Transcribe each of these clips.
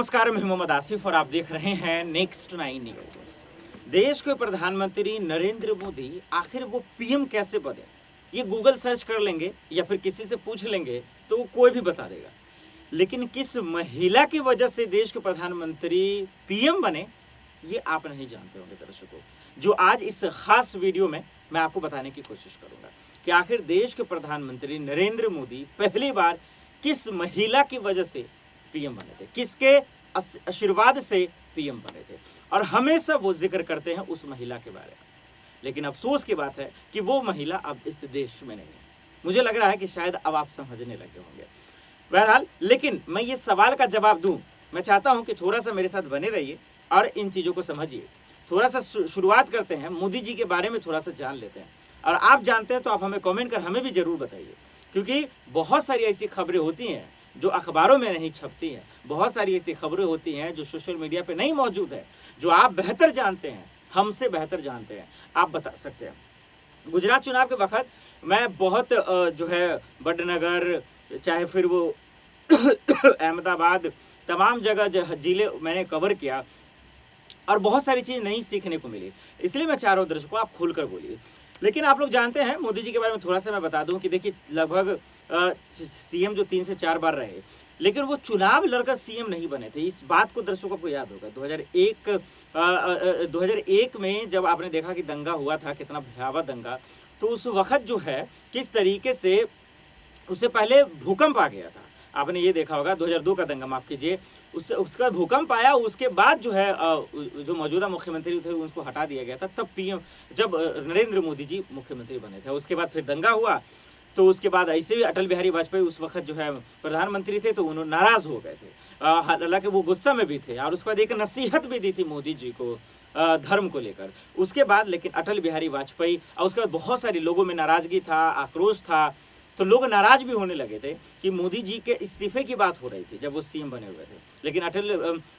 नमस्कार, मैं मोहम्मद आसिफ और आप देख रहे हैं नेक्स्ट 9 न्यूज। देश के प्रधानमंत्री नरेंद्र मोदी आखिर वो पीएम कैसे बने, ये गूगल सर्च कर लेंगे या फिर किसी से पूछ लेंगे तो वो कोई भी बता देगा। लेकिन किस महिला की वजह से देश के प्रधानमंत्री पीएम बने, ये आप नहीं जानते होंगे दर्शकों, जो आज इस खास वीडियो में मैं आपको बताने की कोशिश करूंगा कि आखिर देश के प्रधानमंत्री नरेंद्र मोदी पहली बार किस महिला की वजह से पीएम बने थे, किसके आशीर्वाद से पीएम बने थे। और हमेशा वो जिक्र करते हैं उस महिला के बारे में, लेकिन अफसोस की बात है कि वो महिला अब इस देश में नहीं है। मुझे लग रहा है कि शायद अब आप समझने लगे होंगे। बहरहाल, लेकिन मैं ये सवाल का जवाब दूं, मैं चाहता हूं कि थोड़ा सा मेरे साथ बने रहिए और इन चीज़ों को समझिए। थोड़ा सा शुरुआत करते हैं, मोदी जी के बारे में थोड़ा सा जान लेते हैं। और आप जानते हैं तो आप हमें कमेंट कर हमें भी ज़रूर बताइए, क्योंकि बहुत सारी ऐसी खबरें होती हैं जो अखबारों में नहीं छपती हैं, बहुत सारी ऐसी खबरें होती हैं जो सोशल मीडिया पे नहीं मौजूद है, जो आप बेहतर जानते हैं, हमसे बेहतर जानते हैं, आप बता सकते हैं। गुजरात चुनाव के वक्त मैं बहुत जो है बड़नगर, चाहे फिर वो अहमदाबाद, तमाम जगह जिले मैंने कवर किया और बहुत सारी चीज़ नई सीखने को मिली। इसलिए मैं चाह रहा हूँ दर्शकों, आप खुलकर बोलिए। लेकिन आप लोग जानते हैं मोदी जी के बारे में थोड़ा सा मैं बता दूं कि देखिए, लगभग सीएम जो 3 से 4 बार रहे, लेकिन वो चुनाव लड़कर सीएम नहीं बने थे। इस बात को दर्शकों को याद होगा। 2001 में जब आपने देखा कि दंगा हुआ था, कितना भयावह दंगा, तो उस वक्त जो है किस तरीके से उससे पहले भूकंप आ गया था। आपने ये देखा होगा, 2002 का दंगा, माफ़ कीजिए, उसका भूकंप आया। उसके बाद जो है जो मौजूदा मुख्यमंत्री थे उनको हटा दिया गया था, तब पीएम जब नरेंद्र मोदी जी मुख्यमंत्री बने थे। उसके बाद फिर दंगा हुआ, तो उसके बाद ऐसे भी अटल बिहारी वाजपेयी उस वक्त जो है प्रधानमंत्री थे, तो उन्होंने नाराज़ हो गए थे, हालांकि वो गुस्सा में भी थे। और उसके बाद एक नसीहत भी दी थी मोदी जी को धर्म को लेकर। उसके बाद लेकिन अटल बिहारी वाजपेयी, और उसके बाद बहुत सारे लोगों में नाराज़गी था, आक्रोश था, तो लोग नाराज भी होने लगे थे कि मोदी जी के इस्तीफे की बात हो रही थी जब वो सीएम बने हुए थे। लेकिन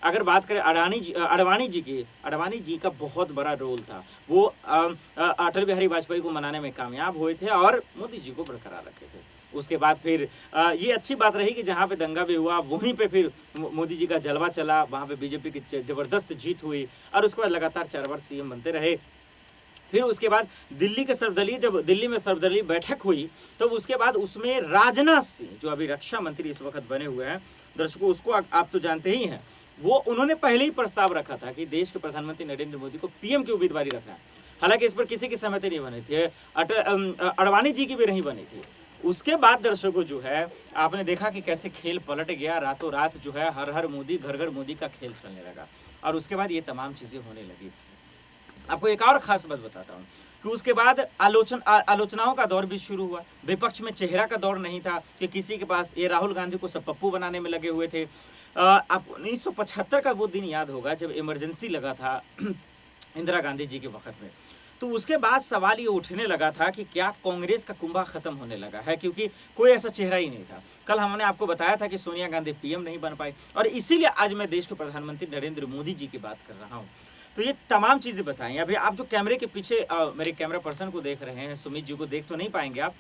अगर बात करें अडवाणी जी का बहुत बड़ा रोल था। वो अटल बिहारी वाजपेयी को मनाने में कामयाब हुए थे और मोदी जी को बरकरार रखे थे। उसके बाद फिर ये अच्छी बात रही कि जहाँ पे दंगा भी हुआ वहीं पे फिर मोदी जी का जलवा चला, वहाँ पे बीजेपी की ज़बरदस्त जीत हुई और उसके बाद लगातार 4 बार सीएम बनते रहे। फिर उसके बाद जब दिल्ली में सर्वदलीय बैठक हुई, तो उसके बाद उसमें राजनाथ सिंह, जो अभी रक्षा मंत्री इस वक्त बने हुए हैं दर्शकों, उसको आप तो जानते ही हैं, वो उन्होंने पहले ही प्रस्ताव रखा था कि देश के प्रधानमंत्री नरेंद्र मोदी को पीएम की उम्मीदवारी रखना है। हालांकि इस पर किसी की सहमति नहीं बनी थी, अडवाणी जी की भी नहीं बनी थी। उसके बाद दर्शकों जो है आपने देखा कि कैसे खेल पलट गया, रातों रात जो है हर हर मोदी, घर घर मोदी का खेल चलने लगा और उसके बाद ये तमाम चीज़ें होने लगी। आपको एक और खास बात बताता हूँ कि उसके बाद आलोचनाओं का दौर भी शुरू हुआ। विपक्ष में चेहरा का दौर नहीं था कि किसी के पास, ये राहुल गांधी को सब पप्पू बनाने में लगे हुए थे। आपको 1975 का वो दिन याद होगा जब इमरजेंसी लगा था इंदिरा गांधी जी के वक्त में। तो उसके बाद सवाल ये उठने लगा था कि क्या कांग्रेस का कुंभा खत्म होने लगा है, क्योंकि कोई ऐसा चेहरा ही नहीं था। कल हमने आपको बताया था कि सोनिया गांधी पीएम नहीं बन पाई और इसीलिए आज मैं देश के प्रधानमंत्री नरेंद्र मोदी जी की बात कर रहा हूँ। तो ये तमाम चीज़ें बताएं। अभी आप जो कैमरे के पीछे मेरे कैमरा पर्सन को देख रहे हैं, सुमित जी को देख तो नहीं पाएंगे आप,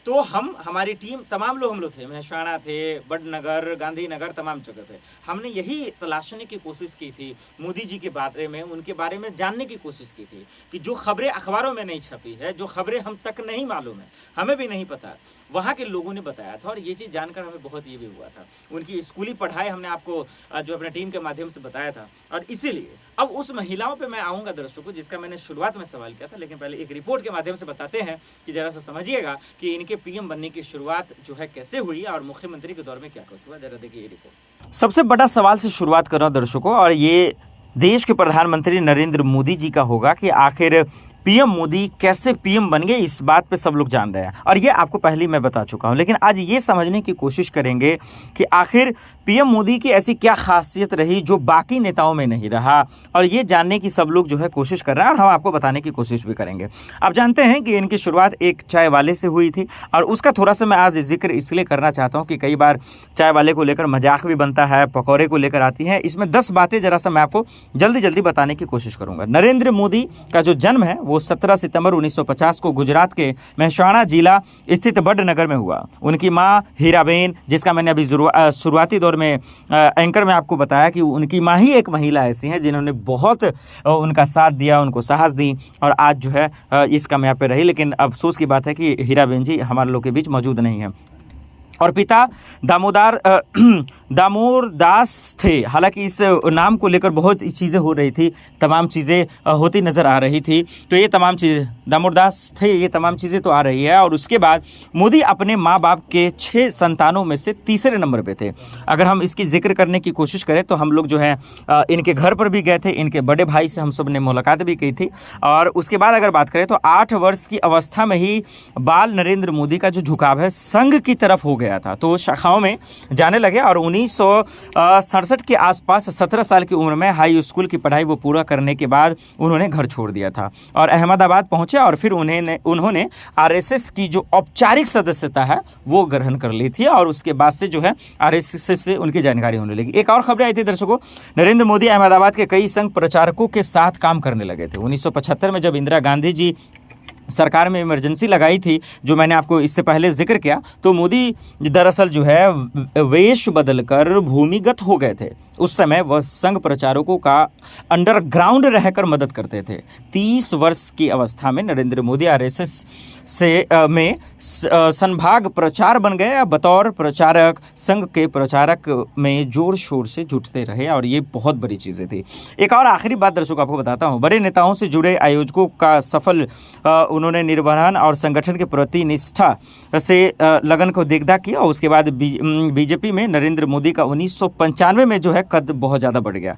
तो हमारी टीम, तमाम लोग हम लोग थे, मेहसाणा थे, बड़नगर, गांधीनगर, तमाम जगह पे हमने यही तलाशने की कोशिश की थी मोदी जी के बारे में, उनके बारे में जानने की कोशिश की थी कि जो खबरें अखबारों में नहीं छपी है, जो खबरें हम तक नहीं मालूम है, हमें भी नहीं पता, वहाँ के लोगों ने बताया था। और ये चीज़ जानकर हमें बहुत ये भी हुआ था। उनकी स्कूली पढ़ाई हमने आपको जो अपने टीम के माध्यम से बताया था। और इसीलिए अब उस महिलाओं पे मैं आऊँगा दर्शकों, जिसका मैंने शुरुआत में सवाल किया था, लेकिन पहले एक रिपोर्ट के माध्यम से बताते हैं कि जरा सा समझिएगा कि इनके पीएम बनने की शुरुआत जो है कैसे हुई और मुख्यमंत्री के दौर में क्या कुछ हुआ। जरा देखिए ये रिपोर्ट। सबसे बड़ा सवाल से शुरुआत कर रहा हूं दर्शकों, और ये देश के प्रधानमंत्री नरेंद्र मोदी जी का होगा कि आखिर पीएम मोदी कैसे पीएम बन गए। इस बात पे सब लोग जान रहे हैं और ये आपको पहले ही मैं बता चुका हूं, लेकिन आज ये समझने की कोशिश करेंगे कि आखिर पीएम मोदी की ऐसी क्या खासियत रही जो बाकी नेताओं में नहीं रहा, और ये जानने की सब लोग जो है कोशिश कर रहे हैं और हम आपको बताने की कोशिश भी करेंगे। आप जानते हैं कि इनकी शुरुआत एक चाय वाले से हुई थी और उसका थोड़ा सा मैं आज जिक्र इसलिए करना चाहता हूँ कि कई बार चाय वाले को लेकर मजाक भी बनता है, पकौड़े को लेकर आती है। इसमें 10 बातें जरा सा मैं आपको जल्दी जल्दी बताने की कोशिश करूँगा। नरेंद्र मोदी का जो जन्म है वो वो 17 सितंबर 1950 को गुजरात के मेहसाणा जिला स्थित बड़नगर में हुआ। उनकी माँ हीराबेन, जिसका मैंने अभी शुरुआती दौर में एंकर में आपको बताया कि उनकी माँ ही एक महिला ऐसी हैं जिन्होंने बहुत उनका साथ दिया, उनको साहस दी और आज जो है इस कामयाब पे रही। लेकिन अफसोस की बात है कि हीराबेन जी हमारे लोग के बीच मौजूद नहीं है। और पिता दामोदर दास थे। हालांकि इस नाम को लेकर बहुत चीज़ें हो रही थी, तमाम चीज़ें होती नज़र आ रही थी। तो ये तमाम चीज़ें दामोदर दास थे, ये तमाम चीज़ें तो आ रही है। और उसके बाद मोदी अपने माँ बाप के 6 संतानों में से तीसरे नंबर पे थे। अगर हम इसकी जिक्र करने की कोशिश करें तो हम लोग जो है इनके घर पर भी गए थे, इनके बड़े भाई से हम सब ने मुलाकात भी की थी। और उसके बाद अगर बात करें तो 8 वर्ष की अवस्था में ही बाल नरेंद्र मोदी का जो झुकाव है संघ की तरफ हो गया था, तो शाखाओं में जाने लगे। और 1967 के आसपास 17 साल की उम्र में हाई स्कूल की पढ़ाई वो पूरा करने के बाद उन्होंने घर छोड़ दिया था और अहमदाबाद पहुंचे और फिर उन्होंने आरएसएस की जो औपचारिक सदस्यता है वो ग्रहण कर ली थी। और उसके बाद से जो है आरएसएस से उनकी जानकारी होने लगी। एक और खबर आई थी दर्शकों, नरेंद्र मोदी अहमदाबाद के कई संघ प्रचारकों के साथ काम करने लगे थे। 1975 में जब इंदिरा गांधी जी सरकार में इमरजेंसी लगाई थी, जो मैंने आपको इससे पहले जिक्र किया, तो मोदी दरअसल जो है वेश बदलकर भूमिगत हो गए थे। उस समय वह संघ प्रचारकों का अंडरग्राउंड रहकर मदद करते थे। 30 वर्ष की अवस्था में नरेंद्र मोदी आरएसएस में संभाग प्रचार बन गए। बतौर प्रचारक संघ के प्रचारक में जोर शोर से जुटते रहे और ये बहुत बड़ी चीज़ें थी। एक और आखिरी बात दर्शकों आपको बताता हूँ, बड़े नेताओं से जुड़े आयोजकों का सफल उन्होंने निर्वहन और संगठन के प्रति निष्ठा से लगन को देखदा किया। और उसके बाद बीजेपी में नरेंद्र मोदी का 1995 में जो है कद बहुत ज़्यादा बढ़ गया।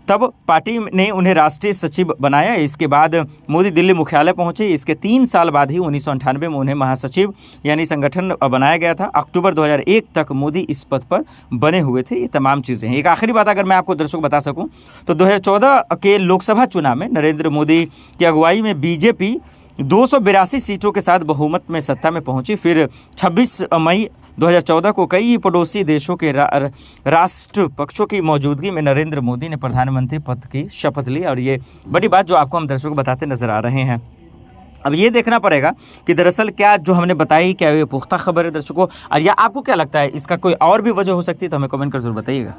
तब पार्टी ने उन्हें राष्ट्रीय सचिव बनाया। इसके बाद मोदी दिल्ली मुख्यालय पहुंचे। इसके 3 साल बाद ही 1998 में उन्हें महासचिव यानी संगठन बनाया गया था। अक्टूबर 2001 तक मोदी इस पद पर बने हुए थे। ये तमाम चीज़ें हैं। एक आखिरी बात अगर मैं आपको दर्शकों बता सकूं तो 2014 के लोकसभा चुनाव में नरेंद्र मोदी की अगुवाई में बीजेपी 282 सीटों के साथ बहुमत में सत्ता में पहुंची। फिर 26 मई 2014 को कई पड़ोसी देशों के राष्ट्र पक्षों की मौजूदगी में नरेंद्र मोदी ने प्रधानमंत्री पद की शपथ ली। और ये बड़ी बात जो आपको हम दर्शकों को बताते नजर आ रहे हैं। अब ये देखना पड़ेगा कि दरअसल क्या जो हमने बताई क्या ये पुख्ता खबर है दर्शकों, और या आपको क्या लगता है इसका कोई और भी वजह हो सकती है, तो हमें कमेंट कर जरूर बताइएगा।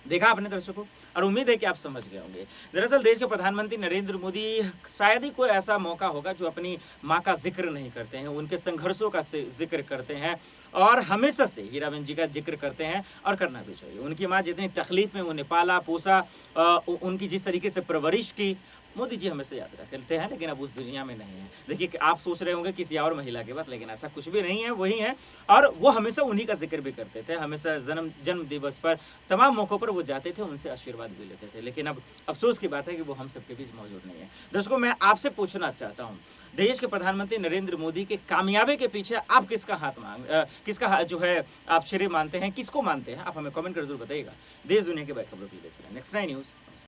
देखा आपने दर्शकों, और उम्मीद है कि आप समझ गए होंगे। दरअसल देश के प्रधानमंत्री नरेंद्र मोदी शायद ही कोई ऐसा मौका होगा जो अपनी मां का जिक्र नहीं करते हैं, उनके संघर्षों का जिक्र करते हैं और हमेशा से हीराबेन जी का जिक्र करते हैं और करना भी चाहिए। उनकी मां जितनी तकलीफ में उन्हें पाला पोसा, उनकी जिस तरीके से परवरिश की, मोदी जी हमेशा याद रखते हैं। लेकिन अब उस दुनिया में नहीं है। देखिए आप सोच रहे होंगे किसी और महिला के बाद, लेकिन ऐसा कुछ भी नहीं है, वही है। और वो हमेशा उन्हीं का जिक्र भी करते थे। हमेशा जन्म दिवस पर तमाम मौक़ों पर वो जाते थे, उनसे आशीर्वाद भी लेते थे। लेकिन अब अफसोस की बात है कि वो हम सबके बीच मौजूद नहीं है। दर्शकों मैं आपसे पूछना चाहता हूँ, देश के प्रधानमंत्री नरेंद्र मोदी के कामयाबी के पीछे आप किसका जो है आप श्रेय मानते हैं, किसको मानते हैं? आप हमें कमेंट कर जरूर बताइएगा। देश दुनिया के बड़ी खबरों के लिए देखते रहें नेक्स्ट 9 न्यूज़।